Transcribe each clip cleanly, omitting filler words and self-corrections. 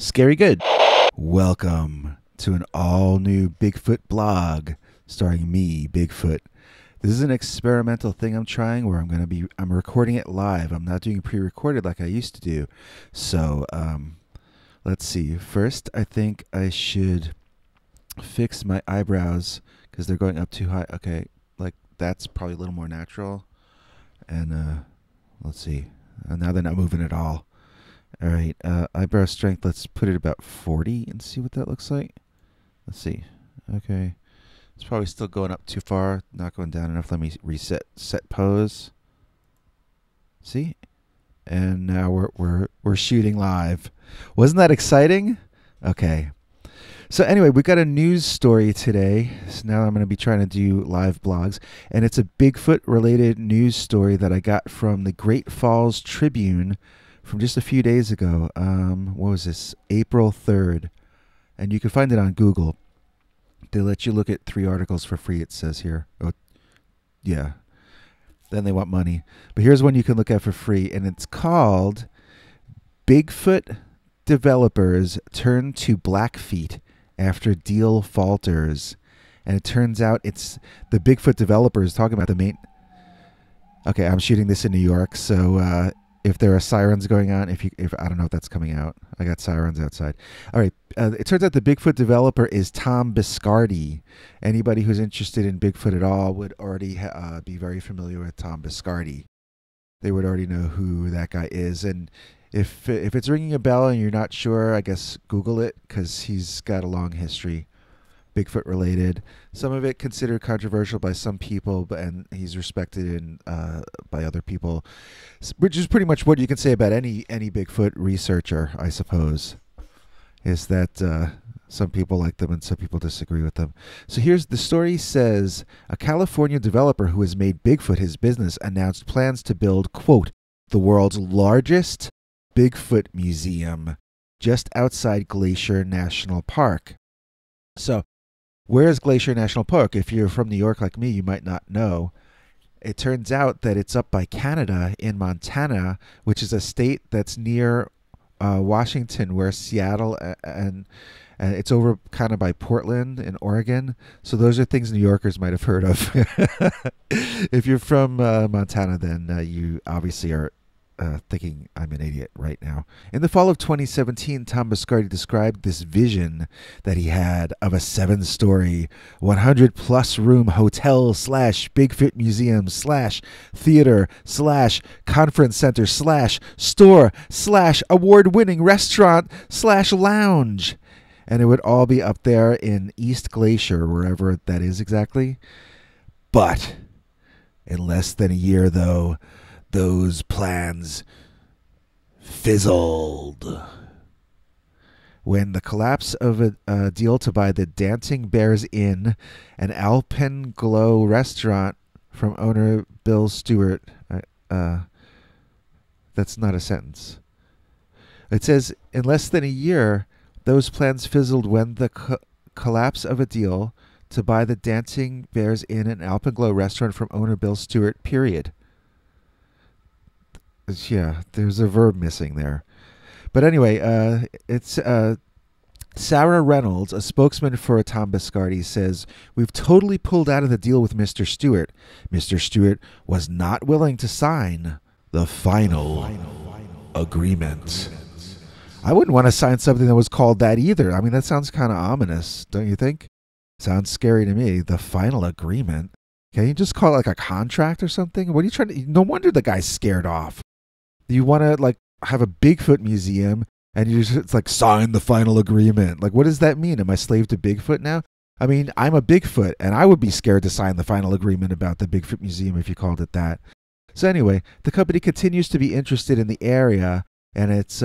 Scary good. Welcome to an all-new Bigfoot blog starring me, Bigfoot. This is an experimental thing I'm trying where I'm recording it live. I'm not doing pre-recorded like I used to do. So, let's see. First, I think I should fix my eyebrows because they're going up too high. Okay, like that's probably a little more natural. And let's see. Now they're not moving at all. All right, eyebrow strength, let's put it about 40 and see what that looks like. Let's see. Okay. It's probably still going up too far, not going down enough. Let me set pose. See? And now we're shooting live. Wasn't that exciting? Okay. So anyway, we got a news story today. So now I'm going to be trying to do live blogs, and it's a Bigfoot related news story that I got from the Great Falls Tribune from just a few days ago. What was this? April 3rd. And you can find it on Google. They let you look at 3 articles for free, it says here. Oh, yeah. Then they want money. But here's one you can look at for free, and it's called Bigfoot Developers Turn to Blackfeet After Deal Falters. And it turns out it's the Bigfoot developers talking about the main... Okay, I'm shooting this in New York, so... if there are sirens going on, if I don't know if that's coming out. I got sirens outside. All right. It turns out the Bigfoot developer is Tom Biscardi. Anybody who's interested in Bigfoot at all would already be very familiar with Tom Biscardi. They would already know who that guy is. And if it's ringing a bell and you're not sure, I guess Google it, because he's got a long history, Bigfoot related. Some of it considered controversial by some people, and he's respected by other people, which is pretty much what you can say about any Bigfoot researcher, I suppose, is that some people like them and some people disagree with them. So here's the story. Says a California developer who has made Bigfoot his business announced plans to build, quote, the world's largest Bigfoot museum just outside Glacier National Park. So where is Glacier National Park? If you're from New York like me, you might not know. It turns out that it's up by Canada in Montana, which is a state that's near Washington, where Seattle and it's over kind of by Portland in Oregon. So those are things New Yorkers might have heard of. If you're from Montana, then you obviously are thinking I'm an idiot right now. In the fall of 2017, Tom Biscardi described this vision that he had of a 7-story, 100-plus room hotel / Bigfoot museum / theater / conference center / store / award-winning restaurant / lounge. And it would all be up there in East Glacier, wherever that is exactly. But in less than a year, though, those plans fizzled when the collapse of a deal to buy the Dancing Bears Inn, an Alpenglow restaurant from owner Bill Stewart. That's not a sentence. It says, in less than a year, those plans fizzled when the collapse of a deal to buy the Dancing Bears Inn, an Alpenglow restaurant from owner Bill Stewart, period. Yeah, there's a verb missing there. But anyway, it's Sarah Reynolds, a spokesman for Tom Biscardi, says, we've totally pulled out of the deal with Mr. Stewart. Mr. Stewart was not willing to sign the final agreement. I wouldn't want to sign something that was called that either. I mean, that sounds kind of ominous, don't you think? Sounds scary to me. The final agreement. Can you just call it like a contract or something? What are you trying to... No wonder the guy's scared off. You want to like have a Bigfoot museum and you just like sign the final agreement. Like, what does that mean? Am I slave to Bigfoot now? I mean, I'm a Bigfoot and I would be scared to sign the final agreement about the Bigfoot museum if you called it that. So anyway, the company continues to be interested in the area, and it's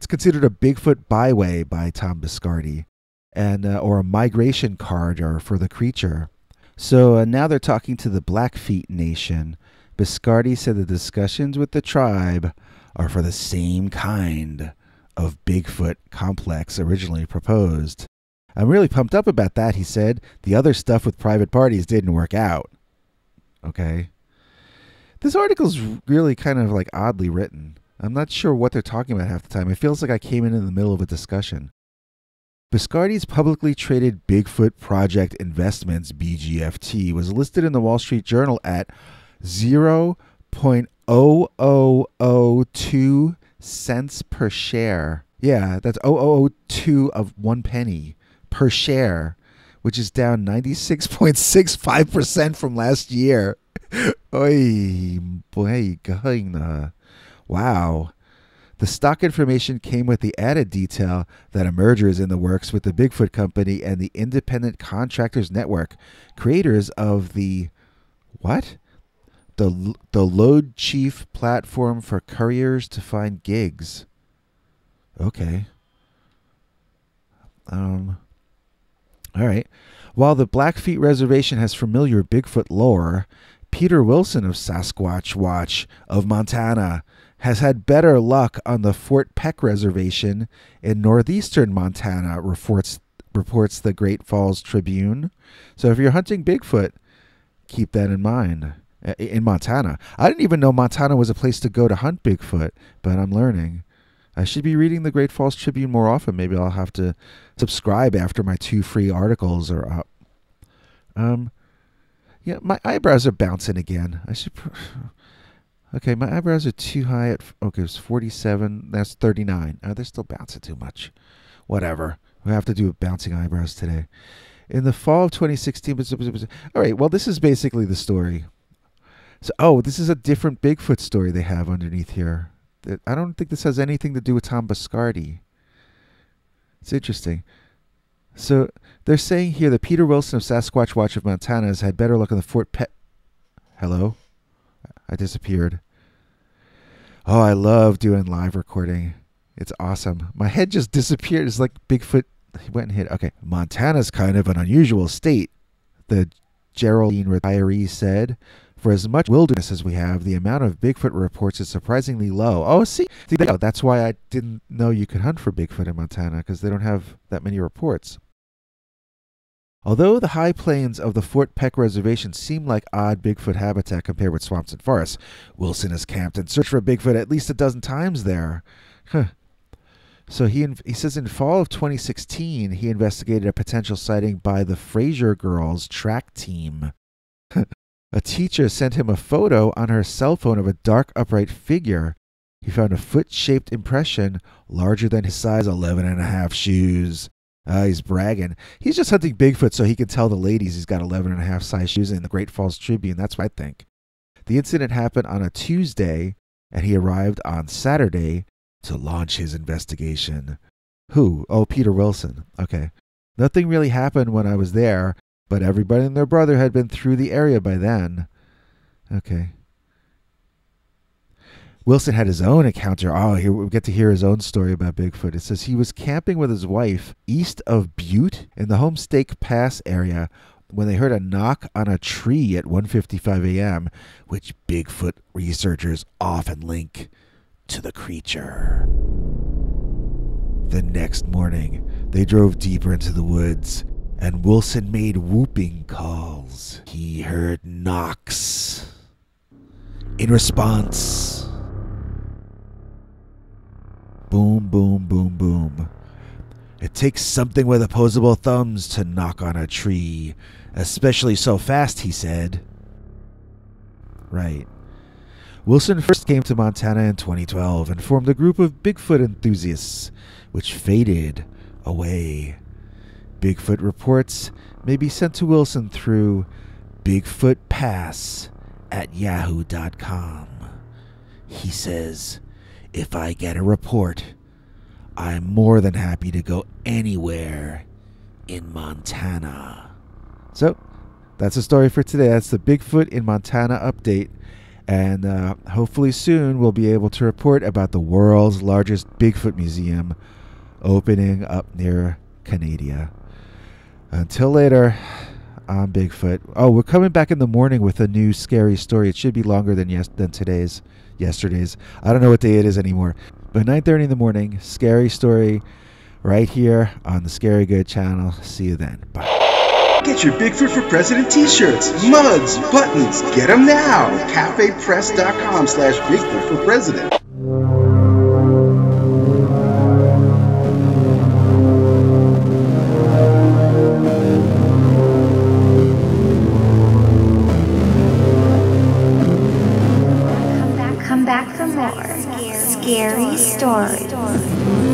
considered a Bigfoot byway by Tom Biscardi, and or a migration corridor for the creature. So now they're talking to the Blackfeet Nation. Biscardi said the discussions with the tribe are for the same kind of Bigfoot complex originally proposed. I'm really pumped up about that, he said. The other stuff with private parties didn't work out. Okay. This article's really kind of like oddly written. I'm not sure what they're talking about half the time. It feels like I came in the middle of a discussion. Biscardi's publicly traded Bigfoot Project Investments, BGFT, was listed in the Wall Street Journal at 0.0002 cents per share. Yeah, that's 0.0002 of 1 penny per share, which is down 96.65% from last year. Oy, boy, wow. The stock information came with the added detail that a merger is in the works with the Bigfoot Company and the Independent Contractors Network, creators of the what? The Load Chief platform for couriers to find gigs. Okay. All right. While the Blackfeet Reservation has familiar Bigfoot lore, Peter Wilson of Sasquatch Watch of Montana has had better luck on the Fort Peck Reservation in northeastern Montana, reports the Great Falls Tribune. So if you're hunting Bigfoot, keep that in mind. In Montana. I didn't even know Montana was a place to go to hunt Bigfoot, but I'm learning. I should be reading the Great Falls Tribune more often. Maybe I'll have to subscribe after my 2 free articles are up. Yeah, my eyebrows are bouncing again. I should... Okay, my eyebrows are too high at... Okay, it's 47. That's 39. Oh, they're still bouncing too much. Whatever. We have to do bouncing eyebrows today. In the fall of 2016... All right, well, this is basically the story. So, this is a different Bigfoot story they have underneath here. I don't think this has anything to do with Tom Biscardi. It's interesting. So, they're saying here that Peter Wilson of Sasquatch Watch of Montana has had better luck on the Fort Peck... Hello? I disappeared. Oh, I love doing live recording. It's awesome. My head just disappeared. It's like Bigfoot went and hit. Okay. Montana's kind of an unusual state, the Geraldine retiree said. For as much wilderness as we have, the amount of Bigfoot reports is surprisingly low. Oh, see, that's why I didn't know you could hunt for Bigfoot in Montana, because they don't have that many reports. Although the high plains of the Fort Peck Reservation seem like odd Bigfoot habitat compared with swamps and forests, Wilson has camped and searched for Bigfoot at least a dozen times there. So he says in fall of 2016, he investigated a potential sighting by the Fraser Girls track team. A teacher sent him a photo on her cell phone of a dark upright figure. He found a foot-shaped impression larger than his size 11.5 shoes. He's bragging. He's just hunting Bigfoot so he can tell the ladies he's got 11.5 size shoes in the Great Falls Tribune. That's what I think. The incident happened on a Tuesday, and he arrived on Saturday to launch his investigation. Who? Oh, Peter Wilson. Okay. Nothing really happened when I was there, but everybody and their brother had been through the area by then. Okay. Wilson had his own encounter. Oh, here we get to hear his own story about Bigfoot. It says he was camping with his wife east of Butte in the Homestake Pass area when they heard a knock on a tree at 1:55 a.m., which Bigfoot researchers often link to the creature. The next morning, they drove deeper into the woods, and Wilson made whooping calls. He heard knocks. In response, boom, boom, boom, boom. It takes something with opposable thumbs to knock on a tree, especially so fast, he said. Right. Wilson first came to Montana in 2012 and formed a group of Bigfoot enthusiasts, which faded away. Bigfoot reports may be sent to Wilson through bigfootpass@yahoo.com. He says, if I get a report, I'm more than happy to go anywhere in Montana. So, that's the story for today. That's the Bigfoot in Montana update. And hopefully soon we'll be able to report about the world's largest Bigfoot museum opening up near Canada. Until later, I'm Bigfoot. Oh, we're coming back in the morning with a new scary story. It should be longer than yesterday's. I don't know what day it is anymore. But 9:30 in the morning, scary story right here on the Scary Good channel. See you then. Bye. Get your Bigfoot for President t-shirts, mugs, buttons. Get them now. CafePress.com/Bigfoot for President. back for more scary stories.